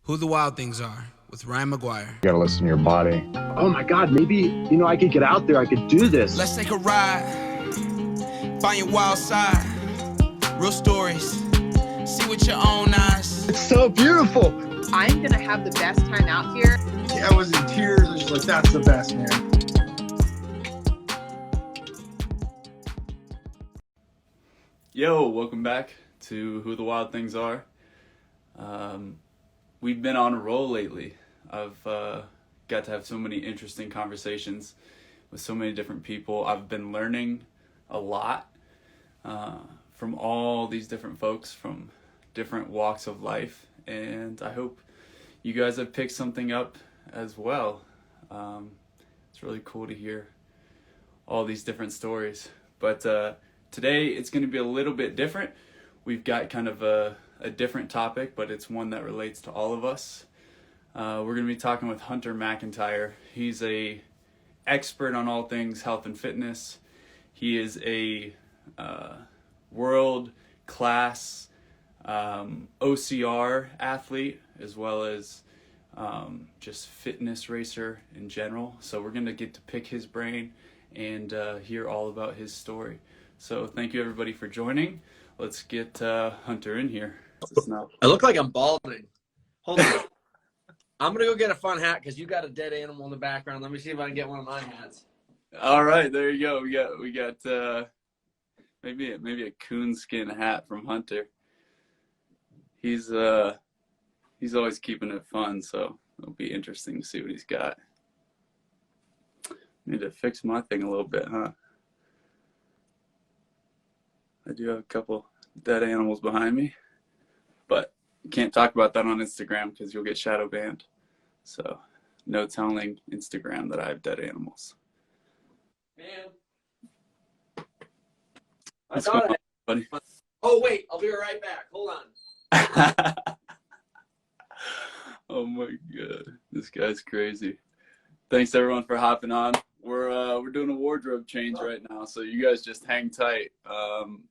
Who the Wild Things Are with Ryan McGuire. You gotta listen to your body. Oh my God, maybe, I could get out there, I could do this. Let's take a ride, find your wild side, real stories, see with your own eyes. It's so beautiful. I'm gonna have the best time out here. I was in tears. I was just like, that's the best, man. Yo, welcome back to Who the Wild Things Are. We've been on a roll lately. I've got to have so many interesting conversations with so many different people. I've been learning a lot from all these different folks from different walks of life, and I hope you guys have picked something up as well. It's really cool to hear all these different stories. But today it's going to be a little bit different. We've got kind of a different topic, but it's one that relates to all of us. We're going to be talking with Hunter McIntyre. He's a expert on all things health and fitness. He is a world-class OCR athlete, as well as just fitness racer in general. So we're going to get to pick his brain and hear all about his story. So thank you everybody for joining. Let's get Hunter in here. I look like I'm balding. Hold on. I'm going to go get a fun hat because you got a dead animal in the background. Let me see if I can get one of my hats. All right, there you go. We got maybe a coonskin hat from Hunter. He's always keeping it fun, so it'll be interesting to see what he's got. Need to fix my thing a little bit, huh? I do have a couple dead animals behind me, but can't talk about that on Instagram because you'll get shadow banned. So no telling Instagram that I have dead animals. Man. What's going on, buddy? Oh, wait. I'll be right back. Hold on. Oh my God, this guy's crazy. Thanks everyone for hopping on. We're doing a wardrobe change right now, so you guys just hang tight.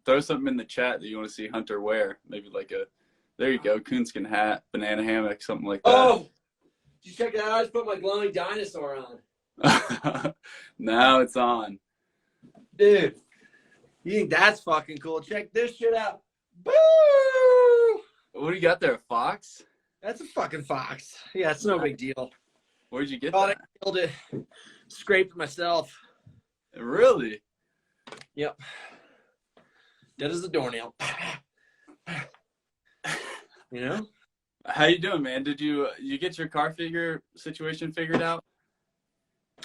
Throw something in the chat that you want to see Hunter wear. Maybe like there you go, coonskin hat, banana hammock, something like that. Oh, did you check that out? I just put my glowing dinosaur on. Now it's on. Dude, you think that's fucking cool? Check this shit out. Boo! What do you got there, a fox? That's a fucking fox. Yeah, it's no big deal. Where'd you get Thought that? I killed it. Scraped it myself. Really? Yep. Dead as a doornail. You know? How you doing, man? Did you get your car situation figured out?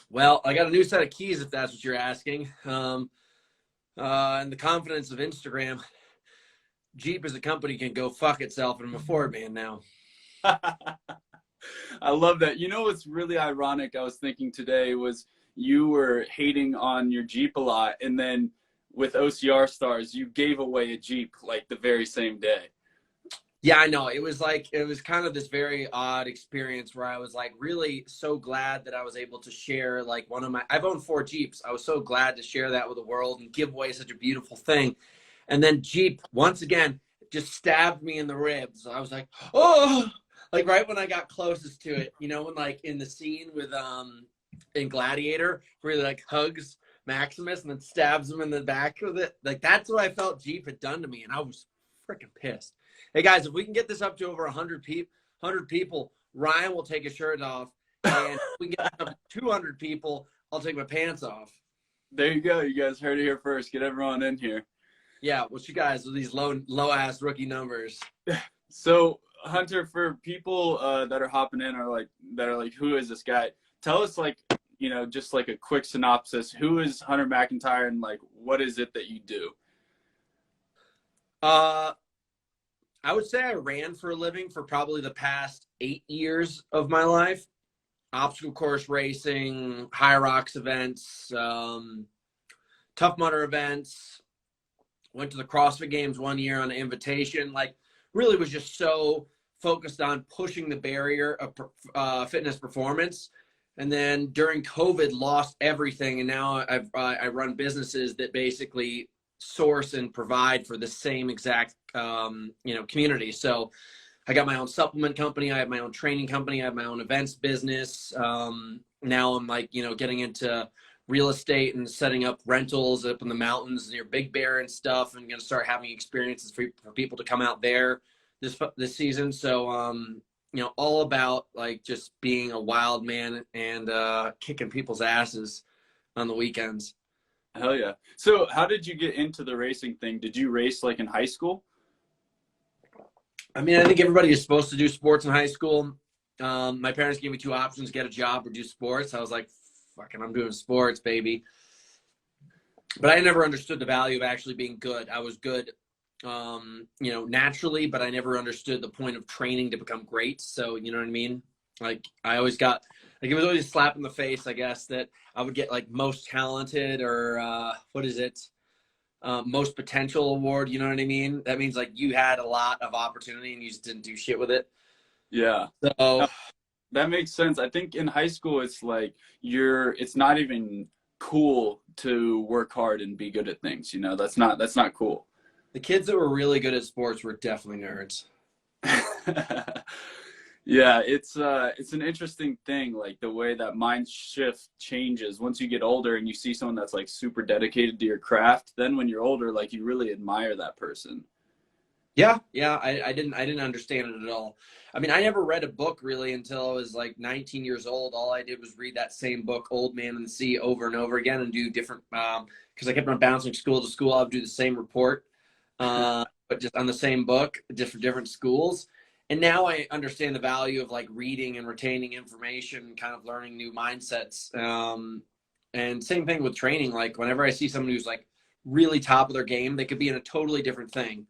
Well, I got a new set of keys, if that's what you're asking. And the confidence of Instagram, Jeep as a company can go fuck itself, and I'm a Ford man now. I love that. You know what's really ironic, I was thinking today, was you were hating on your Jeep a lot, and then with OCR Stars, you gave away a Jeep like the very same day. Yeah, I know. It was kind of this very odd experience where I was like really so glad that I was able to share like I've owned 4 Jeeps. I was so glad to share that with the world and give away such a beautiful thing. And then Jeep, once again, just stabbed me in the ribs. I was like, oh, like right when I got closest to it, when like in the scene with in Gladiator where he like hugs Maximus and then stabs him in the back with it. Like that's what I felt Jeep had done to me, and I was freaking pissed. Hey guys, if we can get this up to over 100 people, Ryan will take his shirt off, and if we can get it up to 200 people, I'll take my pants off. There you go. You guys heard it here first. Get everyone in here. Yeah, what you guys with these low ass rookie numbers? So Hunter, for people that are hopping in or that are like, who is this guy? Tell us just like a quick synopsis. Who is Hunter McIntyre, and like what is it that you do? I would say I ran for a living for probably the past 8 years of my life. Obstacle course racing, high rocks events, Tough Mudder events. Went to the CrossFit Games 1 year on an invitation. Like, really was just so focused on pushing the barrier of fitness performance. And then during COVID, lost everything. And now I run businesses that basically source and provide for the same exact, community. So I got my own supplement company. I have my own training company. I have my own events business. Now I'm like, getting into real estate and setting up rentals up in the mountains near Big Bear and stuff, and going to start having experiences for people to come out there this season. So, all about like just being a wild man and kicking people's asses on the weekends. Hell yeah. So how did you get into the racing thing? Did you race like in high school? I mean, I think everybody is supposed to do sports in high school. My parents gave me two options: get a job or do sports. I was like, fucking, I'm doing sports, baby. But I never understood the value of actually being good. I was good, naturally, but I never understood the point of training to become great. So, you know what I mean? Like, I always got, like, it was always a slap in the face, I guess, that I would get like most talented or most potential award. You know what I mean? That means like you had a lot of opportunity and you just didn't do shit with it. Yeah. So that makes sense. I think in high school, it's like it's not even cool to work hard and be good at things. That's not cool. the kids that were really good at sports were definitely nerds. Yeah, it's an interesting thing, like the way that mind shift changes once you get older and you see someone that's like super dedicated to your craft. Then when you're older, like you really admire that person. Yeah. I didn't understand it at all. I mean, I never read a book really until I was like 19 years old. All I did was read that same book, Old Man and the Sea, over and over again, and do different, because I kept on bouncing school to school. I would do the same report, but just on the same book, different schools. And now I understand the value of like reading and retaining information, kind of learning new mindsets. And same thing with training. Like whenever I see someone who's like really top of their game, they could be in a totally different thing.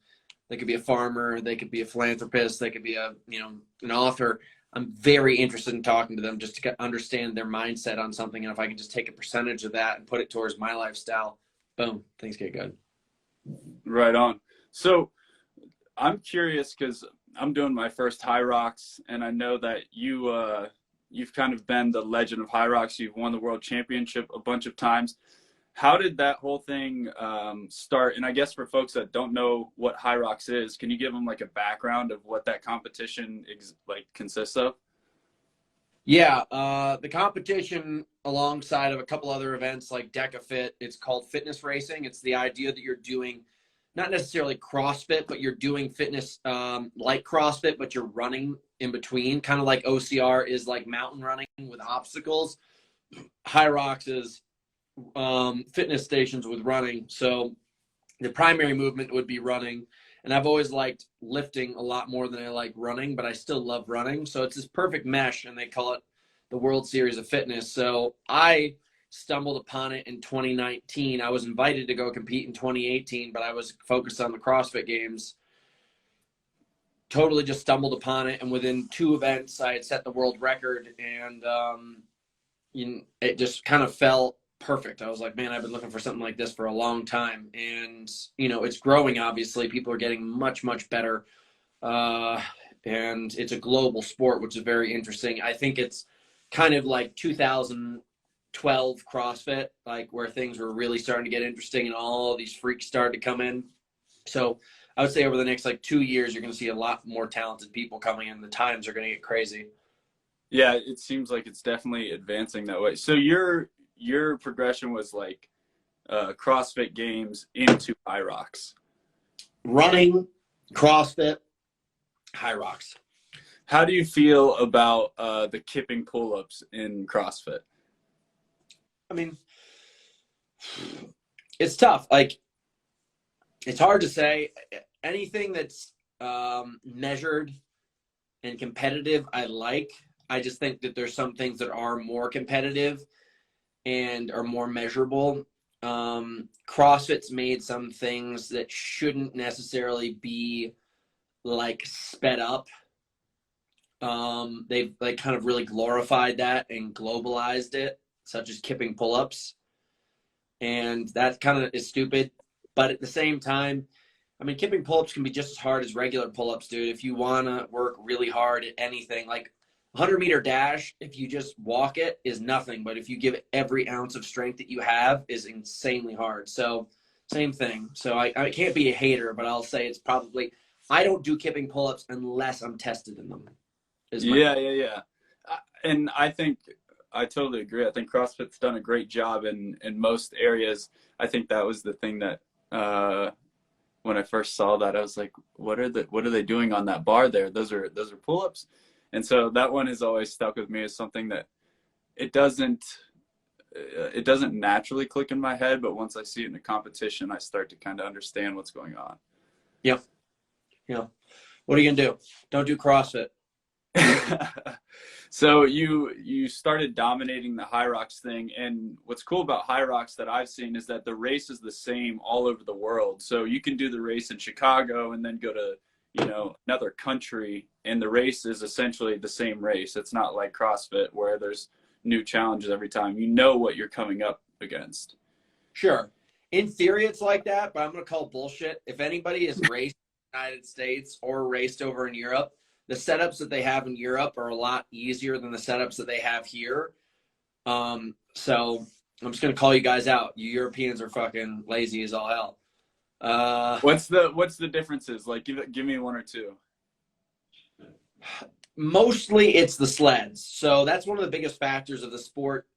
They could be a farmer, they could be a philanthropist, they could be an author. I'm very interested in talking to them just to understand their mindset on something. And if I can just take a percentage of that and put it towards my lifestyle, boom, things get good. Right on. So I'm curious because I'm doing my first High Rocks, and I know that you've kind of been the legend of High Rocks. You've won the world championship a bunch of times. How did that whole thing start? And I guess for folks that don't know what High Rocks is, can you give them like a background of what that competition consists of? Yeah, the competition alongside of a couple other events like DecaFit, it's called fitness racing. It's the idea that you're doing not necessarily CrossFit, but you're doing fitness like CrossFit, but you're running in between, kind of like OCR is like mountain running with obstacles. High Rocks is fitness stations with running. So the primary movement would be running. And I've always liked lifting a lot more than I like running, but I still love running. So it's this perfect mesh, and they call it the World Series of Fitness. So I stumbled upon it in 2019. I was invited to go compete in 2018, but I was focused on the CrossFit Games. Totally just stumbled upon it, and within 2 events, I had set the world record, and it just kind of felt perfect. I was like, man, I've been looking for something like this for a long time, and it's growing. Obviously, people are getting much, much better, and it's a global sport, which is very interesting. I think it's kind of like 2012 CrossFit, like where things were really starting to get interesting and all these freaks started to come in. So I would say over the next like 2 years, you're going to see a lot more talented people coming in. The times are going to get crazy. Yeah, it seems like it's definitely advancing that way. So your progression was like CrossFit Games into High Rocks. Running, CrossFit, High Rocks. How do you feel about the kipping pull-ups in CrossFit? I mean, it's tough. Like, it's hard to say. Anything that's measured and competitive, I like. I just think that there's some things that are more competitive and are more measurable. CrossFit's made some things that shouldn't necessarily be like sped up. They've like kind of really glorified that and globalized it, such as kipping pull-ups. And that kind of is stupid. But at the same time, I mean, kipping pull-ups can be just as hard as regular pull-ups, dude. If you want to work really hard at anything, like 100-meter dash, if you just walk it, is nothing. But if you give it every ounce of strength that you have, is insanely hard. So same thing. So I can't be a hater, but I'll say it's probably I don't do kipping pull-ups unless I'm tested in them. Yeah. And I think I totally agree. I think CrossFit's done a great job in most areas. I think that was the thing that when I first saw that, I was like, what are they doing on that bar there? Those are pull-ups. And so that one has always stuck with me as something that it doesn't naturally click in my head, but once I see it in a competition, I start to kind of understand what's going on. Yep. Yeah. What are you gonna do? Don't do CrossFit. So you started dominating the High Rocks thing, and what's cool about High Rocks that I've seen is that the race is the same all over the world. So you can do the race in Chicago and then go to, you know, another country, and the race is essentially the same race. It's not like CrossFit where there's new challenges every time. You know what you're coming up against. Sure. In theory, it's like that, but I'm going to call bullshit. If anybody has raced in the United States or raced over in Europe, the setups that they have in Europe are a lot easier than the setups that they have here. So I'm just going to call you guys out. You Europeans are fucking lazy as all hell. What's the differences? Like, give me one or two. Mostly it's the sleds. So that's one of the biggest factors of the sport.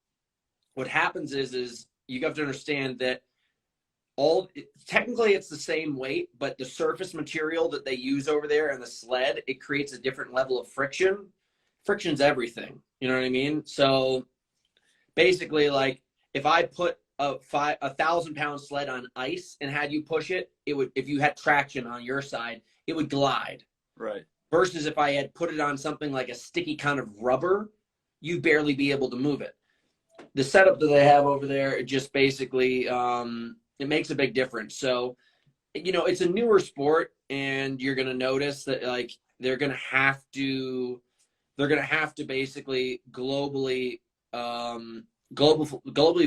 What happens is you have to understand that technically it's the same weight, but the surface material that they use over there and the sled, it creates a different level of friction. Friction's everything. You know what I mean? So basically, like, if I put a 1,000-pound sled on ice and had you push it, it would, if you had traction on your side, it would glide. Right. Versus if I had put it on something like a sticky kind of rubber, you'd barely be able to move it. The setup that they have over there, it just basically, it makes a big difference. So, you know, it's a newer sport, and you're going to notice that, like, they're going to have to basically globally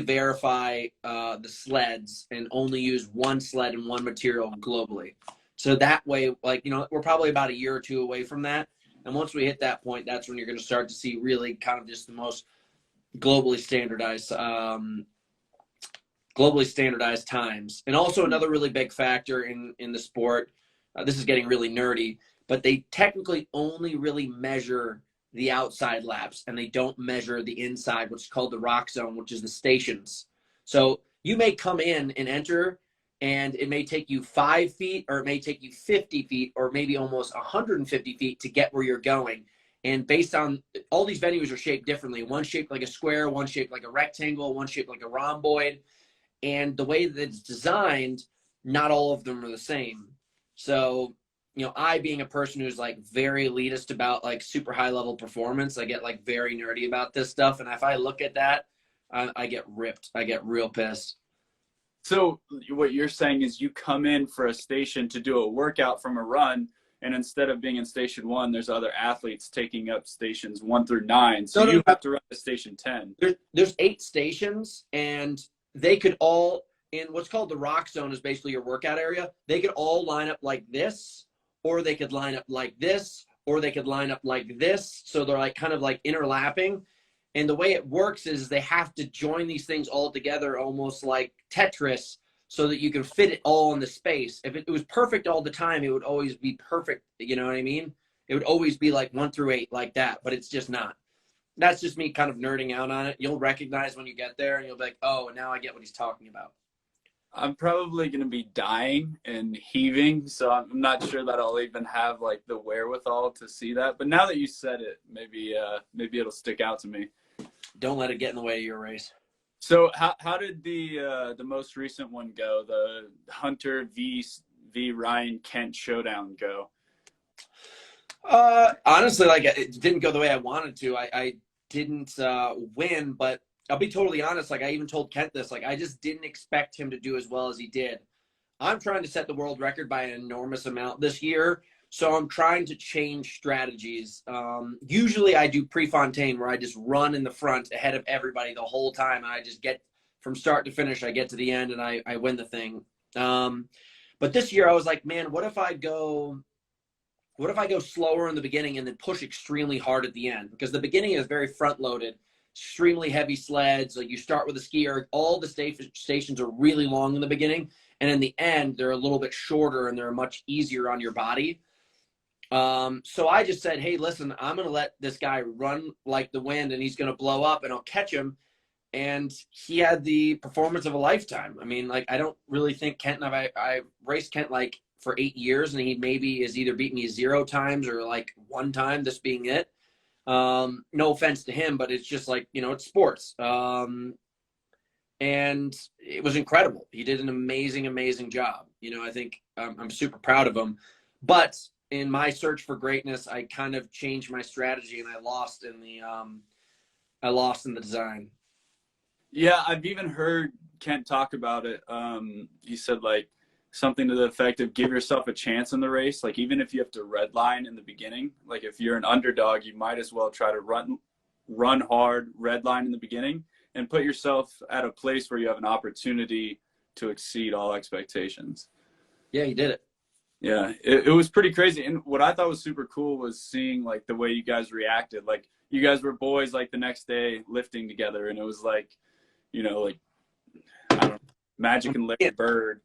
verify the sleds and only use one sled and one material globally. So that way, like, you know, we're probably about a year or two away from that. And once we hit that point, that's when you're going to start to see really kind of just the most globally standardized times. And also another really big factor in the sport, this is getting really nerdy, but they technically only really measure the outside laps, and they don't measure the inside, which is called the rock zone, which is the stations. So you may come in and enter, and it may take you 5 feet, or it may take you 50 feet, or maybe almost 150 feet to get where you're going. And based on, all these venues are shaped differently. One shaped like a square, one shaped like a rectangle, one shaped like a rhomboid. And the way that it's designed, not all of them are the same. So, you know, I, being a person who's like very elitist about like super high level performance, I get like very nerdy about this stuff. And if I look at that, I get ripped. I get real pissed. So what you're saying is you come in for a station to do a workout from a run, and instead of being in station 1, there's other athletes taking up stations 1 through 9. So you have to run to station 10. There's 8 stations, and they could all, in what's called the rock zone, is basically your workout area. They could all line up like this, or they could line up like this, or they could line up like this. So they're like kind of like interlapping. And the way it works is they have to join these things all together, almost like Tetris, so that you can fit it all in the space. If it was perfect all the time, it would always be perfect. You know what I mean? It would always be like 1 through 8 like that, but it's just not. That's just me kind of nerding out on it. You'll recognize when you get there, and you'll be like, oh, now I get what he's talking about. I'm probably going to be dying and heaving, so I'm not sure that I'll even have like the wherewithal to see that. But now that you said it, maybe it'll stick out to me. Don't let it get in the way of your race. So how did the most recent one go? The Hunter v Ryan Kent showdown go? Honestly, like, it didn't go the way I wanted to. I didn't win, but I'll be totally honest. Like, I even told Kent this. Like, I just didn't expect him to do as well as he did. I'm trying to set the world record by an enormous amount this year, so I'm trying to change strategies. Usually I do Prefontaine, where I just run in the front ahead of everybody the whole time, and I just get from start to finish. I get to the end, and I win the thing. But this year I was like, man, what if I go slower in the beginning and then push extremely hard at the end? Because the beginning is very front-loaded, extremely heavy sleds. Like, you start with a skier. All the stations are really long in the beginning, and in the end, they're a little bit shorter, and they're much easier on your body. So I just said, hey, listen, I'm going to let this guy run like the wind and he's going to blow up and I'll catch him. And he had the performance of a lifetime. I mean, like, I don't really think Kent, I raced Kent like for 8 years, and he maybe has either beat me 0 times or like 1 time, this being it. No offense to him, but it's just like, you know, it's sports. And it was incredible. He did an amazing, amazing job. You know, I think I'm super proud of him. But in my search for greatness, I kind of changed my strategy and I lost in the design. Yeah, I've even heard Kent talk about it. He said like something to the effect of give yourself a chance in the race. Like even if you have to redline in the beginning, like if you're an underdog, you might as well try to run hard, redline in the beginning, and put yourself at a place where you have an opportunity to exceed all expectations. Yeah, he did it. Yeah, it was pretty crazy. And what I thought was super cool was seeing like the way you guys reacted. Like you guys were boys like the next day lifting together, and it was like, you know, like, I don't know, magic and Larry Bird.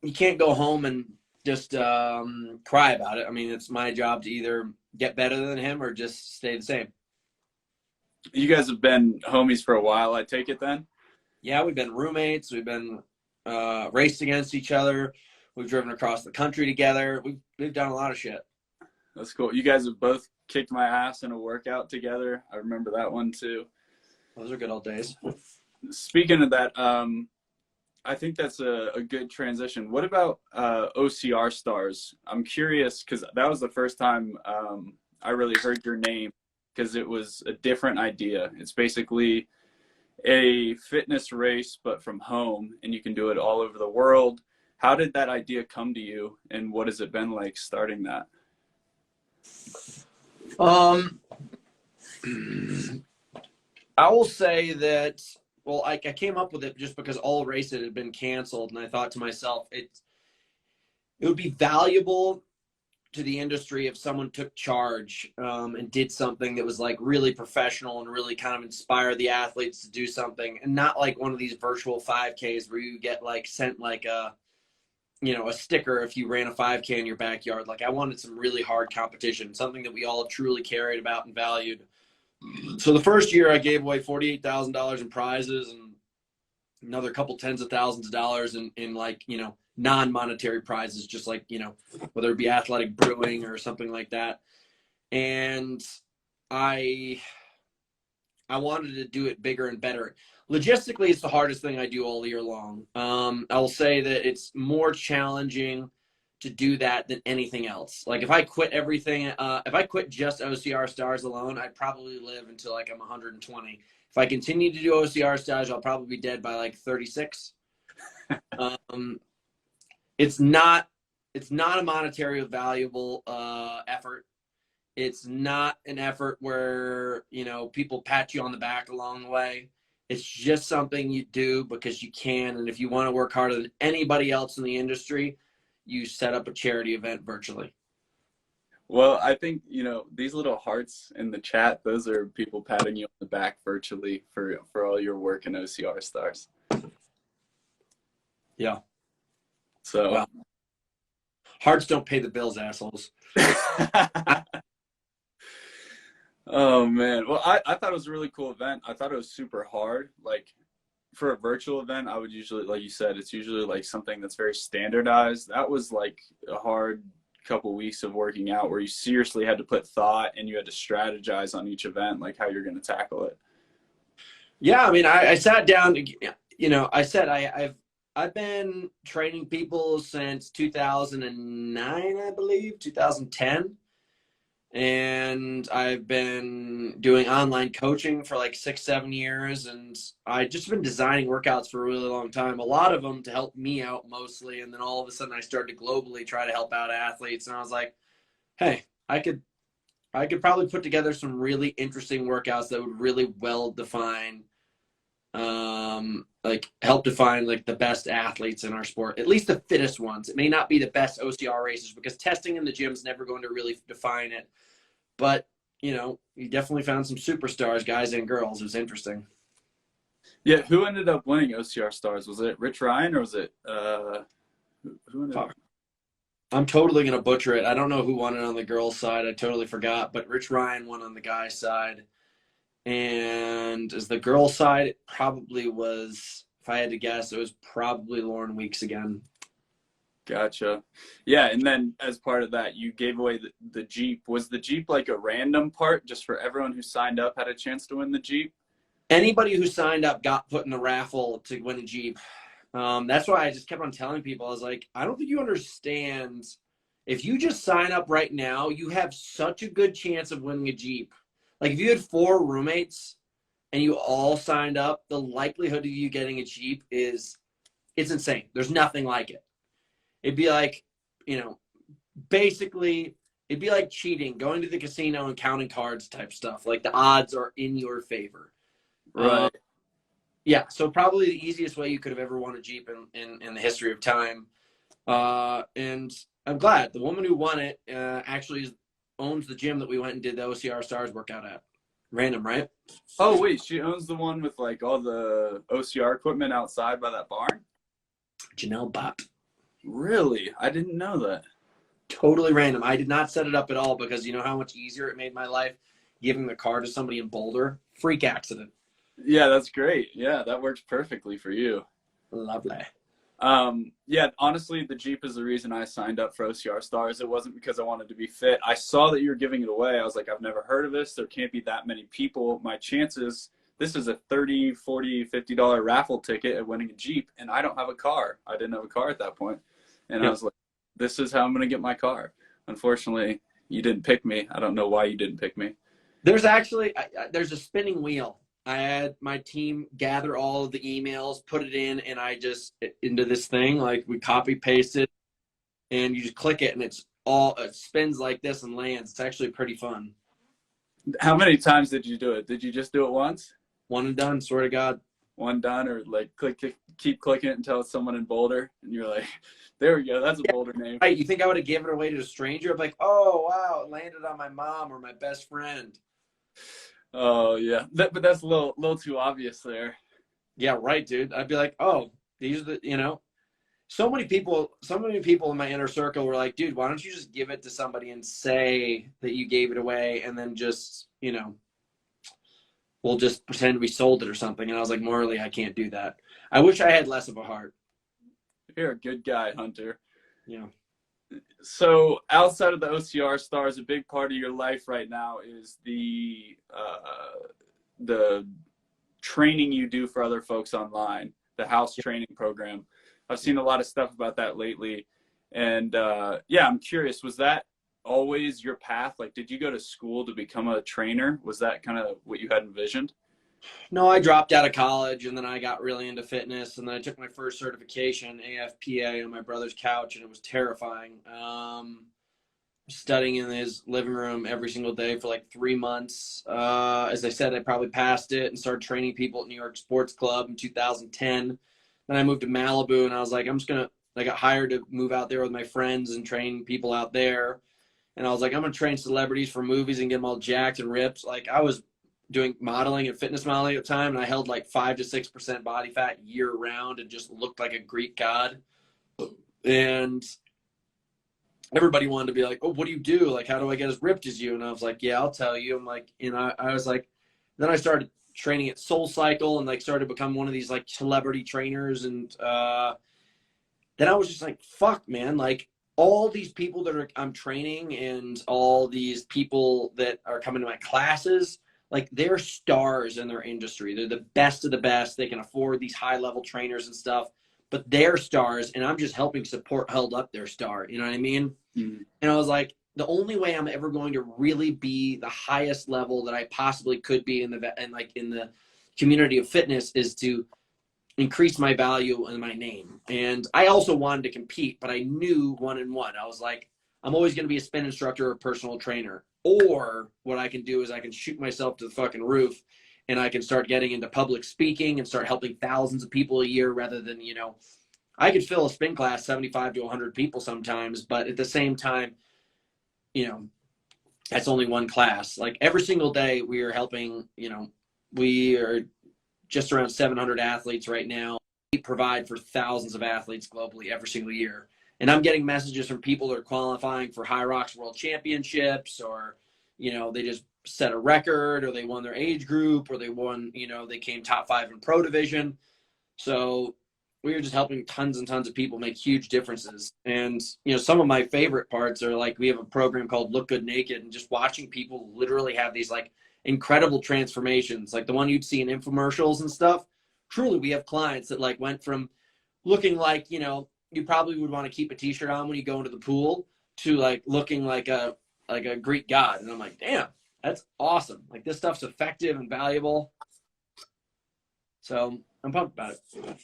You can't go home and just cry about it. I mean, it's my job to either get better than him or just stay the same. You guys have been homies for a while, I take it then? Yeah, we've been roommates. We've been raced against each other. We've driven across the country together. We've done a lot of shit. That's cool. You guys have both kicked my ass in a workout together. I remember that one too. Those are good old days. Speaking of that, I think that's a good transition. What about OCR stars? I'm curious because that was the first time I really heard your name, because it was a different idea. It's basically a fitness race, but from home, and you can do it all over the world. How did that idea come to you, and what has it been like starting that? I will say that, well, I came up with it just because all races had been canceled, and I thought to myself, it would be valuable to the industry if someone took charge and did something that was like really professional and really kind of inspire the athletes to do something, and not like one of these virtual 5Ks where you get like sent like a sticker if you ran a 5K in your backyard. Like I wanted some really hard competition, something that we all truly carried about and valued. So the first year I gave away $48,000 in prizes and another couple tens of thousands of dollars in like, you know, non-monetary prizes, just like, you know, whether it be athletic brewing or something like that. And I wanted to do it bigger and better. Logistically, it's the hardest thing I do all year long. I will say that it's more challenging to do that than anything else. Like if I quit everything, if I quit just OCR stars alone, I'd probably live until like I'm 120. If I continue to do OCR stars, I'll probably be dead by like 36. It's not a monetary valuable effort. It's not an effort where, you know, people pat you on the back along the way. It's just something you do because you can. And if you want to work harder than anybody else in the industry, you set up a charity event virtually. Well, I think, you know, these little hearts in the chat, those are people patting you on the back virtually for all your work in OCR stars. Yeah. So well, hearts don't pay the bills, assholes. Oh man. Well, I thought it was a really cool event. I thought it was super hard. Like for a virtual event, I would usually, like you said, it's usually like something that's very standardized. That was like a hard couple weeks of working out where you seriously had to put thought and you had to strategize on each event, like how you're going to tackle it. Yeah. I mean, I sat down, you know, I said, I've been training people since 2009, I believe, 2010. And I've been doing online coaching for like 6-7 years. And I just been designing workouts for a really long time, a lot of them to help me out mostly. And then all of a sudden I started to globally try to help out athletes. And I was like, hey, I could probably put together some really interesting workouts that would really well define, like help define like the best athletes in our sport, at least the fittest ones. It may not be the best OCR racers because testing in the gym is never going to really define it. But, you know, you definitely found some superstars, guys and girls. It was interesting. Yeah. Who ended up winning OCR stars? Was it Rich Ryan or was it, who ended up? I'm totally going to butcher it. I don't know who won it on the girls' side. I totally forgot. But Rich Ryan won on the guys' side. And as the girls' side, it probably was, if I had to guess, it was probably Lauren Weeks again. Gotcha. Yeah, and then as part of that, you gave away the Jeep. Was the Jeep like a random part just for everyone who signed up had a chance to win the Jeep? Anybody who signed up got put in the raffle to win a Jeep. That's why I just kept on telling people, I was like, I don't think you understand. If you just sign up right now, you have such a good chance of winning a Jeep. Like if you had 4 roommates and you all signed up, the likelihood of you getting a Jeep it's insane. There's nothing like it. It'd be like, basically it'd be like cheating, going to the casino and counting cards type stuff. Like the odds are in your favor. Right. Yeah, so probably the easiest way you could have ever won a Jeep in the history of time. And I'm glad. The woman who won it actually owns the gym that we went and did the OCR Stars workout at. Random, right? Oh, wait, she owns the one with like all the OCR equipment outside by that barn? Janelle Bott. Really? I didn't know that. Totally random. I did not set it up at all because you know how much easier it made my life giving the car to somebody in Boulder? Freak accident. Yeah, that's great. Yeah, that works perfectly for you. Lovely. Yeah, honestly, the Jeep is the reason I signed up for OCR Stars. It wasn't because I wanted to be fit. I saw that you were giving it away. I was like, I've never heard of this. There can't be that many people. My chances, this is a $30, $40, $50 raffle ticket at winning a Jeep, and I don't have a car. I didn't have a car at that point. And I was like, this is how I'm going to get my car. Unfortunately, you didn't pick me. I don't know why you didn't pick me. There's actually, there's a spinning wheel. I had my team gather all of the emails, put it in, and I just, into this thing, like we copy paste it, and you just click it, and it spins like this and lands. It's actually pretty fun. How many times did you do it? Did you just do it once? One and done, swear to God. One done, or like keep clicking it until it's someone in Boulder, and you're like, there we go, that's a Boulder name. Right, you think I would have given it away to a stranger? I'm like, oh, wow, it landed on my mom or my best friend. Oh yeah, but that's a little too obvious there. Yeah, right, dude. I'd be like, oh, these are the, so many people in my inner circle were like, dude, why don't you just give it to somebody and say that you gave it away, and then just, we'll just pretend we sold it or something. And I was like, morally, I can't do that. I wish I had less of a heart. You're a good guy, Hunter. Yeah. So outside of the OCR Stars, a big part of your life right now is the training you do for other folks online, the house training program. I've seen a lot of stuff about that lately. And I'm curious, was that always your path? Like, did you go to school to become a trainer? Was that kind of what you had envisioned? No, I dropped out of college, and then I got really into fitness, and then I took my first certification, AFPA, on my brother's couch, and it was terrifying. Studying in his living room every single day for like 3 months. As I said, I probably passed it and started training people at New York Sports Club in 2010. Then I moved to Malibu, and I was like, I got hired to move out there with my friends and train people out there. And I was like, I'm going to train celebrities for movies and get them all jacked and ripped. Like, I was doing modeling and fitness modeling at the time, and I held like 5 to 6% body fat year round and just looked like a Greek god. And everybody wanted to be like, oh, what do you do? Like, how do I get as ripped as you? And I was like, yeah, I'll tell you. I'm like, I was like, then I started training at Soul Cycle and like started to become one of these like celebrity trainers. And then I was just like, fuck, man, like all these people that I'm training and all these people that are coming to my classes, like they're stars in their industry. They're the best of the best. They can afford these high level trainers and stuff, but they're stars, and I'm just helping hold up their star. You know what I mean? Mm-hmm. And I was like, the only way I'm ever going to really be the highest level that I possibly could be in the community of fitness is to increase my value and my name. And I also wanted to compete, but I knew one and one. I was like, I'm always going to be a spin instructor or a personal trainer. Or what I can do is I can shoot myself to the fucking roof, and I can start getting into public speaking and start helping thousands of people a year rather than, I could fill a spin class 75 to 100 people sometimes, but at the same time, that's only one class. Like every single day we are helping, we are just around 700 athletes right now. We provide for thousands of athletes globally every single year. And I'm getting messages from people that are qualifying for High Rocks World Championships, or, they just set a record, or they won their age group, or they won, they came top 5 in pro division. So we were just helping tons and tons of people make huge differences. And, some of my favorite parts are like, we have a program called Look Good Naked, and just watching people literally have these like incredible transformations, like the one you'd see in infomercials and stuff. Truly, we have clients that like went from looking like, you probably would want to keep a t-shirt on when you go into the pool, to like looking like a Greek god. And I'm like, damn, that's awesome. Like, this stuff's effective and valuable. So I'm pumped about it.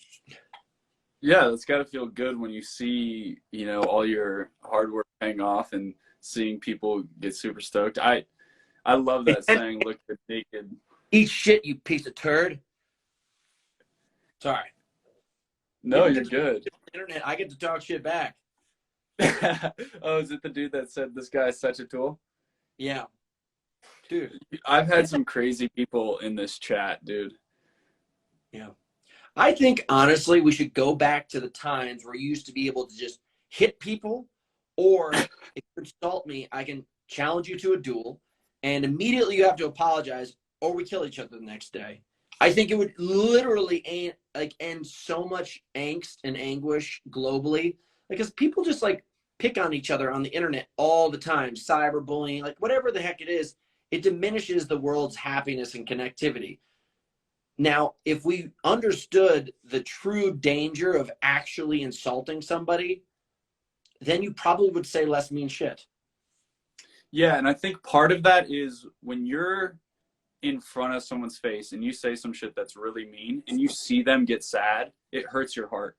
Yeah, it's got to feel good when you see, all your hard work paying off and seeing people get super stoked. I love that saying, look good naked. Eat shit, you piece of turd. Sorry. No, you're good. Internet, I get to talk shit back. Oh, is it the dude that said this guy is such a tool? Yeah. Dude. I've had some crazy people in this chat, dude. Yeah. I think, honestly, we should go back to the times where you used to be able to just hit people, or if you insult me, I can challenge you to a duel, and immediately you have to apologize, or we kill each other the next day. I think it would literally end so much angst and anguish globally, because people just like pick on each other on the internet all the time, cyberbullying, like whatever the heck it is. It diminishes the world's happiness and connectivity. Now, if we understood the true danger of actually insulting somebody, then you probably would say less mean shit. Yeah, and I think part of that is when you're in front of someone's face and you say some shit that's really mean and you see them get sad, it hurts your heart.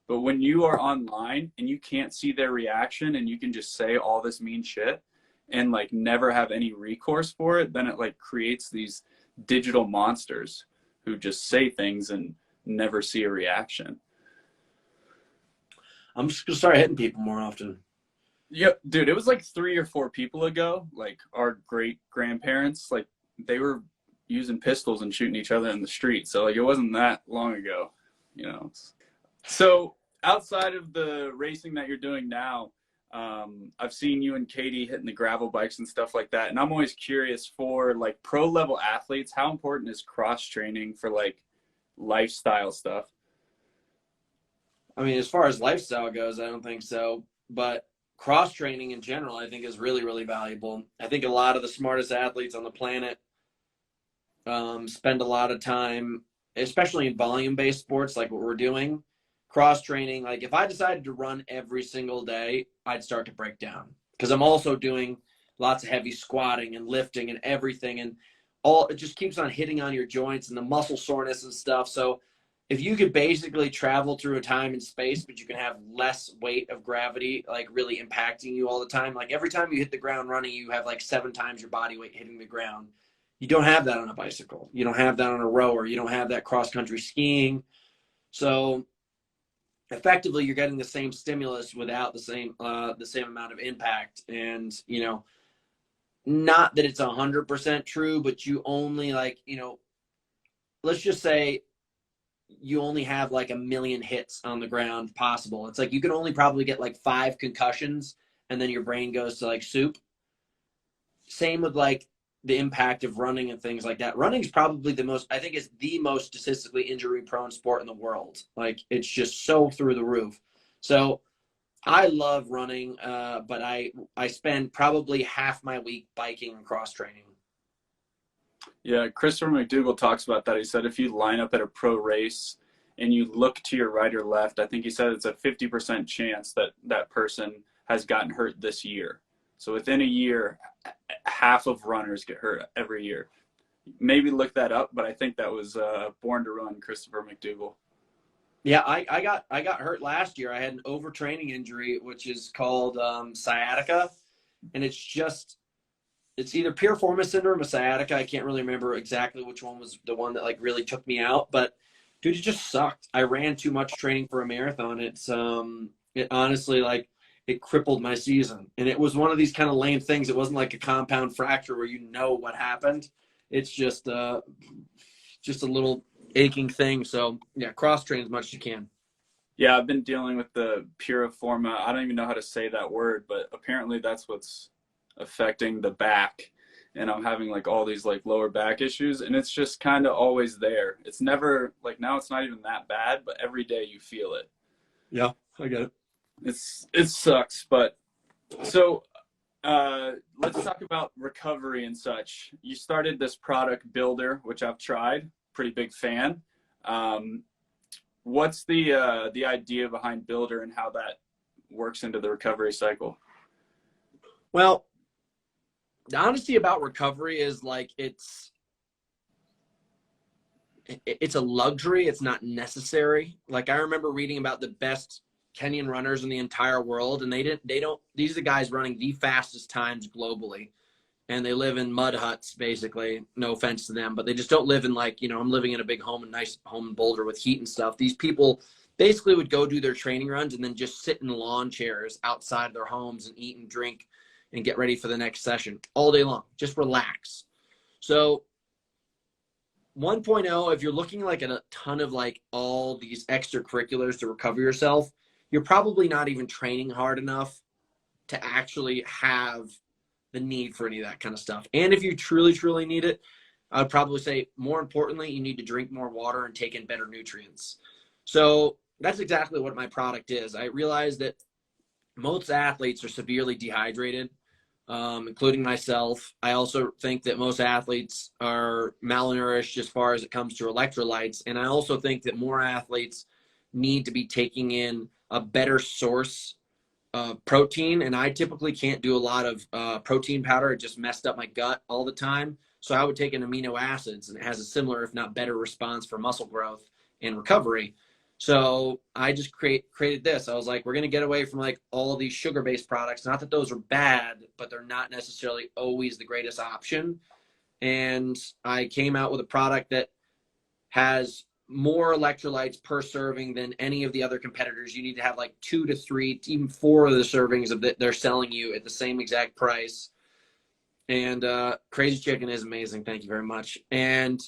But when you are online and you can't see their reaction and you can just say all this mean shit and like never have any recourse for it, then it like creates these digital monsters who just say things and never see a reaction. I'm just gonna start hitting people more often. Yep, dude, it was like 3 or 4 people ago, like our great grandparents, like they were using pistols and shooting each other in the street. So like it wasn't that long ago, So outside of the racing that you're doing now, I've seen you and Katie hitting the gravel bikes and stuff like that. And I'm always curious, for like pro level athletes, how important is cross training for like lifestyle stuff? I mean, as far as lifestyle goes, I don't think so. But cross training in general, I think, is really, really valuable. I think a lot of the smartest athletes on the planet spend a lot of time, especially in volume-based sports like what we're doing, cross training. Like if I decided to run every single day, I'd start to break down, because I'm also doing lots of heavy squatting and lifting and everything, and it just keeps on hitting on your joints and the muscle soreness and stuff. So if you could basically travel through a time and space, but you can have less weight of gravity, like really impacting you all the time. Like every time you hit the ground running, you have like 7 times your body weight hitting the ground. You don't have that on a bicycle. You don't have that on a rower. You don't have that cross-country skiing. So effectively, you're getting the same stimulus without the same amount of impact. And, not that it's 100% true, but you only let's just say you only have like 1 million hits on the ground possible. It's like you can only probably get like 5 concussions and then your brain goes to like soup. Same with like the impact of running and things like that. Running is probably the most statistically injury prone sport in the world. Like it's just so through the roof. So I love running, but I spend probably half my week biking and cross training. Yeah, Christopher McDougall talks about that. He said if you line up at a pro race and you look to your right or left, I think he said it's a 50% chance that that person has gotten hurt this year. So within a year, half of runners get hurt every year. Maybe look that up, but I think that was Born to Run, Christopher McDougall. Yeah, I got hurt last year. I had an overtraining injury, which is called sciatica, and it's either piriformis syndrome or sciatica. I can't really remember exactly which one was the one that like really took me out, but dude, it just sucked. I ran too much training for a marathon. It honestly it crippled my season, and it was one of these kind of lame things. It wasn't like a compound fracture where what happened. It's just a little aching thing. So yeah, cross train as much as you can. Yeah, I've been dealing with the piriforma. I don't even know how to say that word, but apparently that's what's affecting the back. And I'm having like all these like lower back issues, and it's just kind of always there. It's never like, now it's not even that bad, but every day you feel it. Yeah, I get it. It sucks, but so let's talk about recovery and such. You started this product Builder, which I've tried, pretty big fan. What's the idea behind Builder and how that works into the recovery cycle? Well, the honesty about recovery is like it's a luxury. It's not necessary. Like I remember reading about the best Kenyan runners in the entire world, and these are the guys running the fastest times globally, and they live in mud huts basically. No offense to them, but they just don't live in like, I'm living in a big home, a nice home in Boulder with heat and stuff. These people basically would go do their training runs and then just sit in lawn chairs outside their homes and eat and drink and get ready for the next session all day long. Just relax. So 1.0, if you're looking like at a ton of like all these extracurriculars to recover yourself, you're probably not even training hard enough to actually have the need for any of that kind of stuff. And if you truly, truly need it, I would probably say more importantly, you need to drink more water and take in better nutrients. So that's exactly what my product is. I realized that most athletes are severely dehydrated, including myself. I also think that most athletes are malnourished as far as it comes to electrolytes. And I also think that more athletes need to be taking in a better source of protein. And I typically can't do a lot of protein powder. It just messed up my gut all the time. So I would take in amino acids, and it has a similar, if not better, response for muscle growth and recovery. So I just created this. I was like, we're going to get away from like all of these sugar-based products. Not that those are bad, but they're not necessarily always the greatest option. And I came out with a product that has more electrolytes per serving than any of the other competitors. You need to have like 2 to 3, even 4 of the servings of that they're selling you at the same exact price. And Crazy Chicken is amazing. Thank you very much. And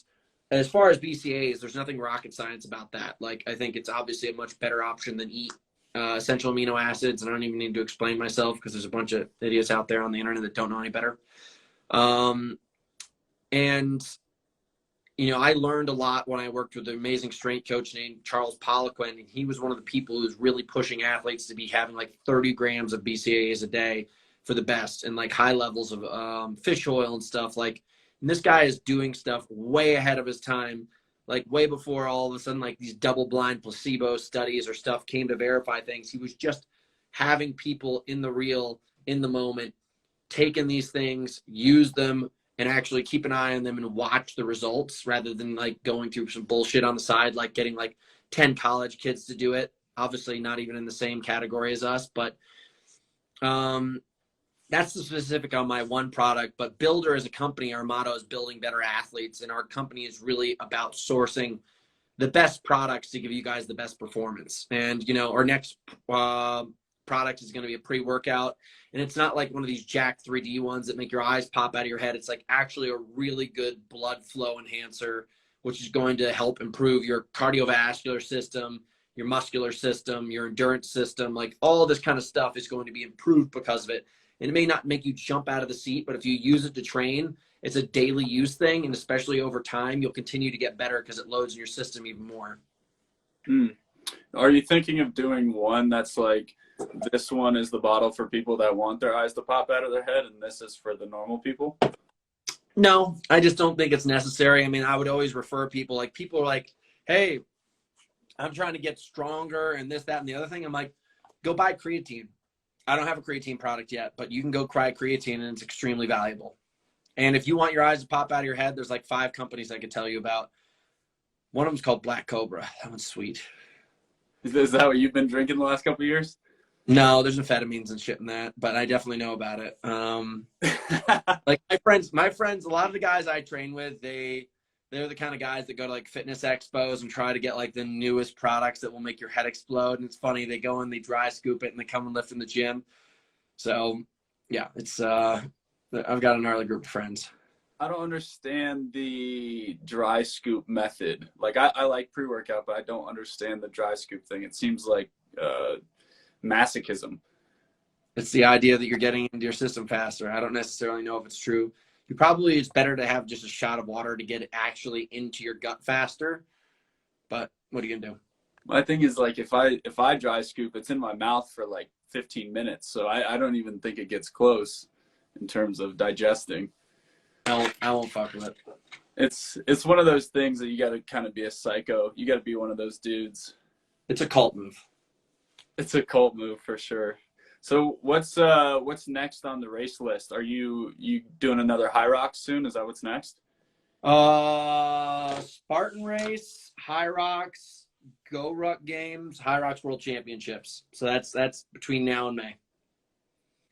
as far as BCAAs, there's nothing rocket science about that. Like, I think it's obviously a much better option than eat essential amino acids. And I don't even need to explain myself because there's a bunch of idiots out there on the internet that don't know any better. I learned a lot when I worked with an amazing strength coach named Charles Poliquin. And he was one of the people who's really pushing athletes to be having like 30 grams of BCAAs a day for the best, and like high levels of fish oil and stuff. Like, and this guy is doing stuff way ahead of his time, like way before all of a sudden like these double-blind placebo studies or stuff came to verify things. He was just having people in the real, in the moment, taking these things, use them, and actually keep an eye on them and watch the results rather than like going through some bullshit on the side, like getting like 10 college kids to do it. Obviously not even in the same category as us, but that's the specific on my one product. But Builder as a company, our motto is building better athletes. And our company is really about sourcing the best products to give you guys the best performance. And, our next product is going to be a pre-workout. And it's not like one of these Jack 3D ones that make your eyes pop out of your head. It's like actually a really good blood flow enhancer, which is going to help improve your cardiovascular system, your muscular system, your endurance system. Like all this kind of stuff is going to be improved because of it. And it may not make you jump out of the seat, but if you use it to train, it's a daily use thing. And especially over time, you'll continue to get better because it loads in your system even more. Are you thinking of doing one that's like, this one is the bottle for people that want their eyes to pop out of their head, and this is for the normal people? No, I just don't think it's necessary. I mean, I would always refer people, like people are like, hey, I'm trying to get stronger and this, that, and the other thing. I'm like, go buy creatine. I don't have a creatine product yet, but you can go try creatine and it's extremely valuable. And if you want your eyes to pop out of your head, there's like 5 companies I could tell you about. One of them's called Black Cobra. That one's sweet. Is that what you've been drinking the last couple of years? No, there's amphetamines and shit in that, but I definitely know about it. Like my friends, a lot of the guys I train with, they're the kind of guys that go to like fitness expos and try to get like the newest products that will make your head explode. And it's funny, they go and they dry scoop it and they come and lift in the gym. So yeah, it's I've got a gnarly group of friends. I don't understand the dry scoop method. Like I like pre-workout, but I don't understand the dry scoop thing. It seems like masochism. It's the idea that you're getting into your system faster. I don't necessarily know if it's true. It's better to have just a shot of water to get it actually into your gut faster. But what are you gonna do? My thing is, like, if I dry scoop, it's in my mouth for like 15 minutes. So I don't even think it gets close in terms of digesting. I won't fuck with it. It's one of those things that you got to kind of be a psycho. You got to be one of those dudes. It's a cult move. It's a cult move for sure. So what's next on the race list? Are you doing another High Rocks soon? Is that what's next? Spartan race, High Rocks, Go Ruck Games, High Rocks World Championships. So that's between now and May.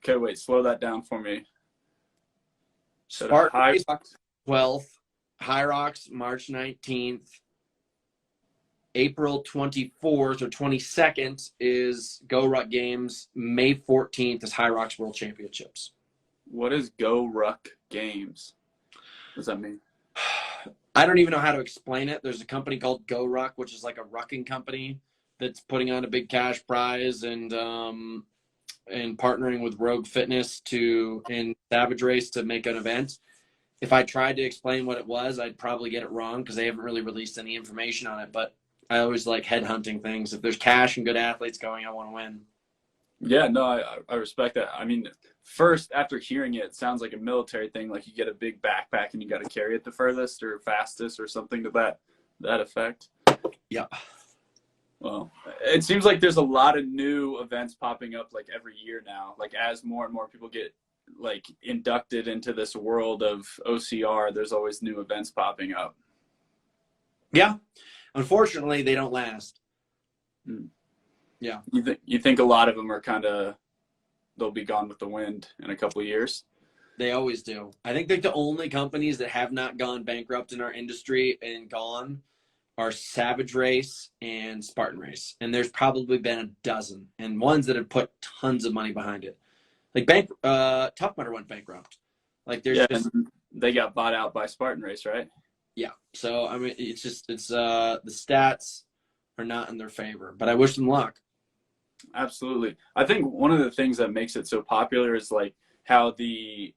Okay, wait, slow that down for me. So Spartan High race Rocks, 12th, High Rocks March 19th. April 24th or 22nd is Go Ruck Games. May 14th is High Rocks World Championships. what is Go Ruck Games? What does that mean? I don't even know how to explain it. There's a company called Go Ruck, which is like a rucking company that's putting on a big cash prize and partnering with Rogue Fitness and Savage Race to make an event. If I tried to explain what it was, I'd probably get it wrong because they haven't really released any information on it. But I always like headhunting things. If there's cash and good athletes going, I want to win. Yeah, no, I respect that. I mean, first, after hearing it, it sounds like a military thing. Like you get a big backpack and you got to carry it the furthest or fastest or something to that effect. Yeah. Well, it seems like there's a lot of new events popping up like every year now. Like as more and more people get like inducted into this world of OCR, there's always new events popping up. Yeah. Unfortunately, they don't last. Yeah. You think a lot of them are they'll be gone with the wind in a couple of years? They always do. I think the only companies that have not gone bankrupt in our industry and gone are Savage Race and Spartan Race. And there's probably been a dozen and ones that have put tons of money behind it. Like Tough Mudder went bankrupt. Like there's just, and they got bought out by Spartan Race, right? yeah. So I mean it's the stats are not in their favor, but I wish them luck. Absolutely. I think one of the things that makes it so popular is like how the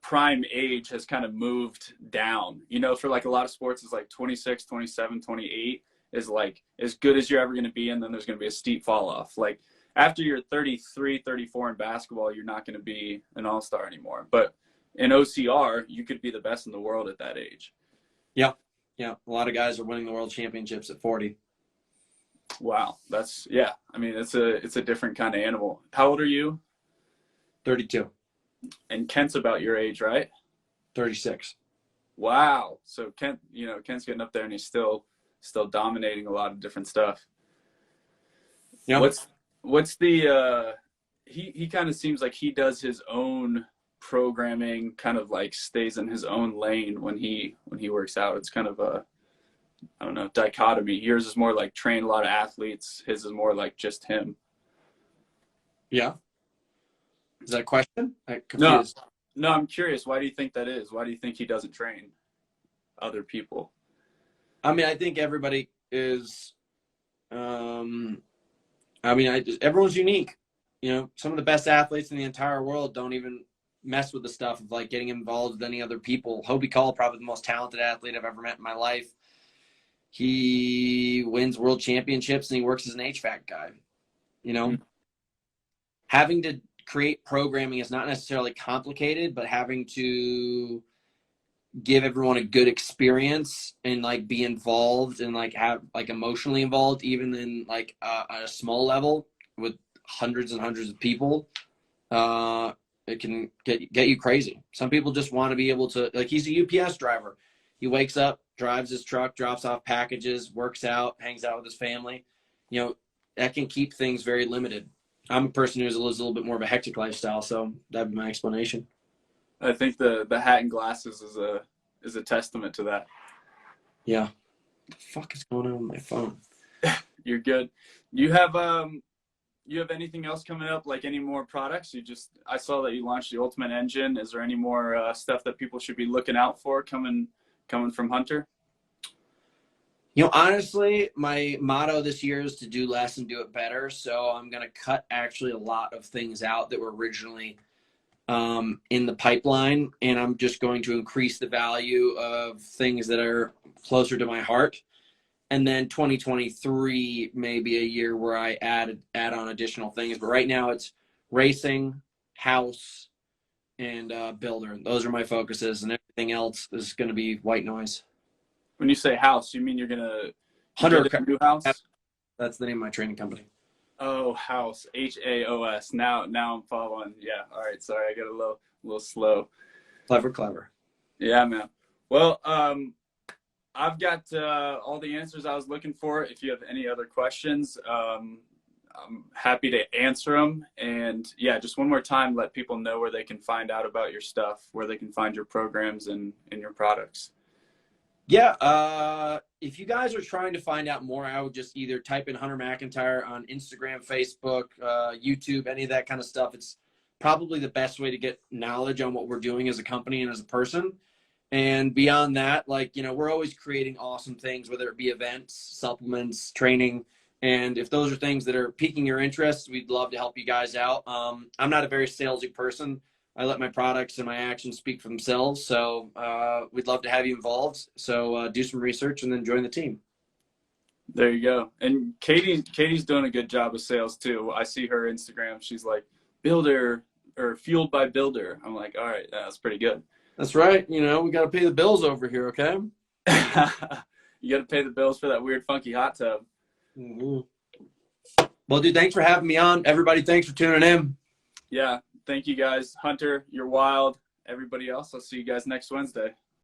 prime age has kind of moved down. You know, for like a lot of sports, it's like 26, 27, 28 is like as good as you're ever going to be. And then there's going to be a steep fall off. Like after you're 33, 34 in basketball, you're not going to be an all-star anymore. But in OCR, you could be the best in the world at that age. Yeah. Yeah. A lot of guys are winning the world championships at 40. Wow. Yeah. I mean, it's a different kind of animal. How old are you? 32. And Kent's about your age, right? 36. Wow. So Kent's getting up there and he's still dominating a lot of different stuff. Yeah. What's the he kind of seems like he does his own programming, kind of like stays in his own lane when he works out. It's kind of a, I don't know, dichotomy. Yours is more like train a lot of athletes. His is more like just him. Yeah. Is that a question? I'm confused. No, I'm curious. Why do you think that is? Why do you think he doesn't train other people? I mean, I think everybody is, everyone's unique. You know, some of the best athletes in the entire world don't even mess with the stuff of like getting involved with any other people. Hobie Call, probably the most talented athlete I've ever met in my life. He wins world championships and he works as an HVAC guy. You know, having to create programming is not necessarily complicated, but having to give everyone a good experience and like be involved and like have like emotionally involved, even in like a small level with hundreds and hundreds of people, it can get you crazy. Some people just want to be able to, like, he's a UPS driver. He wakes up, drives his truck, drops off packages, works out, hangs out with his family. You know, that can keep things very limited. I'm a person who lives a little bit more of a hectic lifestyle, so that'd be my explanation. I think the hat and glasses is a testament to that. Yeah. What the fuck is going on with my phone? You're good. You have you have anything else coming up, like any more products? I saw that you launched the Ultimate Engine. Is there any more stuff that people should be looking out for coming from Hunter? You know, honestly, my motto this year is to do less and do it better. So I'm going to cut actually a lot of things out that were originally in the pipeline, and I'm just going to increase the value of things that are closer to my heart. And then 2023 may be a year where I add on additional things. But right now it's racing, house, and builder. Those are my focuses, and everything else is going to be white noise. When you say house, you mean you're going to Hunter, a new house? That's the name of my training company. Oh, house, HAOS. Now I'm following. Yeah. All right. Sorry, I got a little slow. Clever. Yeah, man. Well, I've got all the answers I was looking for. If you have any other questions, I'm happy to answer them. And yeah, just one more time, let people know where they can find out about your stuff, where they can find your programs and your products. Yeah, if you guys are trying to find out more, I would just either type in Hunter McIntyre on Instagram, Facebook, YouTube, any of that kind of stuff. It's probably the best way to get knowledge on what we're doing as a company and as a person. And beyond that, like, you know, we're always creating awesome things, whether it be events, supplements, training. And if those are things that are piquing your interest, we'd love to help you guys out. I'm not a very salesy person. I let my products and my actions speak for themselves. So we'd love to have you involved. So do some research and then join the team. There you go. And Katie's doing a good job of sales too. I see her Instagram. She's like, builder or fueled by builder. I'm like, all right, that's pretty good. That's right. You know, we got to pay the bills over here. Okay. You got to pay the bills for that weird, funky hot tub. Mm-hmm. Well, dude, thanks for having me on. Everybody, thanks for tuning in. Yeah. Thank you guys. Hunter, you're wild. Everybody else, I'll see you guys next Wednesday.